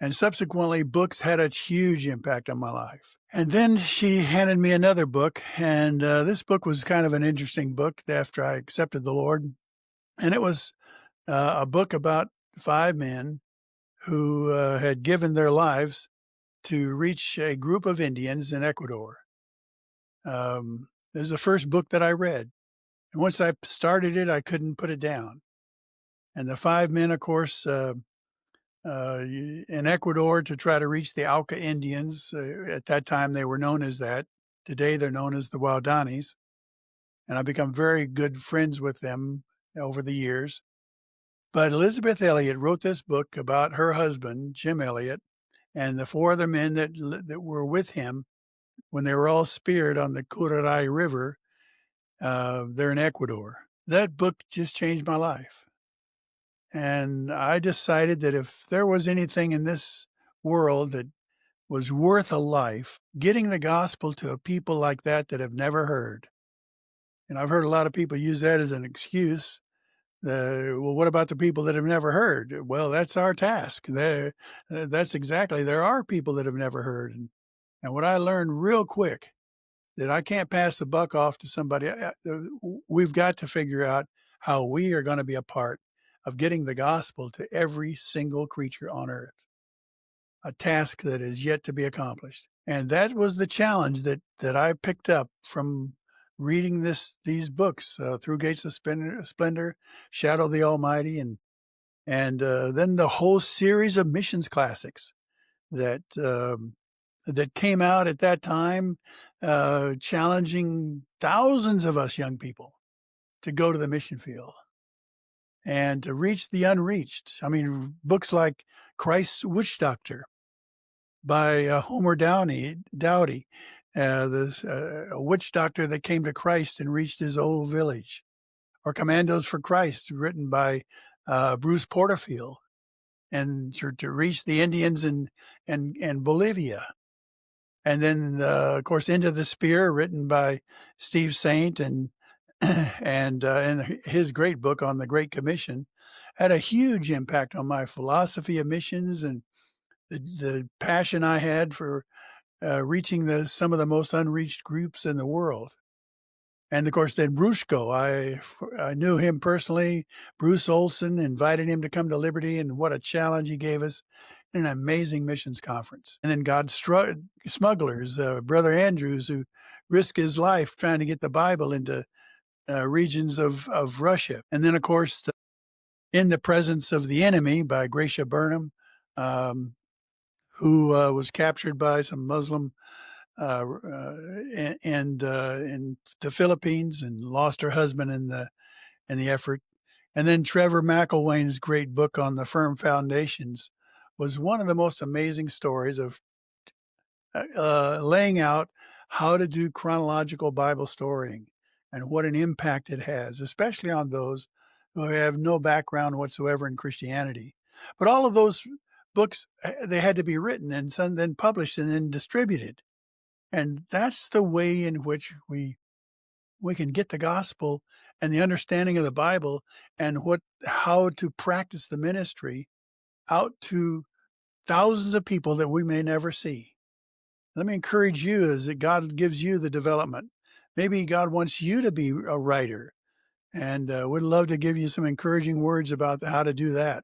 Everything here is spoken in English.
And subsequently, books had a huge impact on my life. And then she handed me another book, and this book was kind of an interesting book after I accepted the Lord. And it was a book about 5 men who had given their lives to reach a group of Indians in Ecuador. This is the first book that I read. And once I started it, I couldn't put it down. And the 5 men, of course, in Ecuador to try to reach the Auca Indians. At that time, they were known as that. Today, they're known as the Waudanis. And I've become very good friends with them over the years. But Elizabeth Elliot wrote this book about her husband, Jim Elliot, and the 4 other men that were with him when they were all speared on the Curaray River there in Ecuador. That book just changed my life. And I decided that if there was anything in this world that was worth a life, getting the gospel to a people like that have never heard. And I've heard a lot of people use that as an excuse. Well, what about the people that have never heard? Well, that's our task. That's exactly. There are people that have never heard. And what I learned real quick that I can't pass the buck off to somebody. We've got to figure out how we are going to be a part of getting the gospel to every single creature on earth, a task that is yet to be accomplished. And that was the challenge that I picked up from reading these books, Through Gates of Splendor, Shadow of the Almighty, and then the whole series of missions classics that that came out at that time, challenging thousands of us young people to go to the mission field and to reach the unreached. I mean, books like Christ's Witch Doctor by Homer Dowdy, a witch doctor that came to Christ and reached his old village, or Commandos for Christ, written by Bruce Porterfield, and to reach the Indians in Bolivia. And then, of course, Into the Spear, written by Steve Saint, and his great book on the Great Commission, had a huge impact on my philosophy of missions and the passion I had for reaching some of the most unreached groups in the world. And of course, then Brushko, I knew him personally. Bruce Olson invited him to come to Liberty, and what a challenge he gave us in an amazing missions conference. And then God's smugglers, Brother Andrews, who risked his life trying to get the Bible into regions of Russia. And then, of course, In the Presence of the Enemy by Gracia Burnham, who was captured by some Muslim in the Philippines and lost her husband in the effort. And then Trevor McElwain's great book on the Firm Foundations was one of the most amazing stories of laying out how to do chronological Bible storying and what an impact it has, especially on those who have no background whatsoever in Christianity. But all of those books, they had to be written and then published and then distributed. And that's the way in which we can get the gospel and the understanding of the Bible and how to practice the ministry out to thousands of people that we may never see. Let me encourage you as that God gives you the development. Maybe God wants you to be a writer, and would love to give you some encouraging words about how to do that.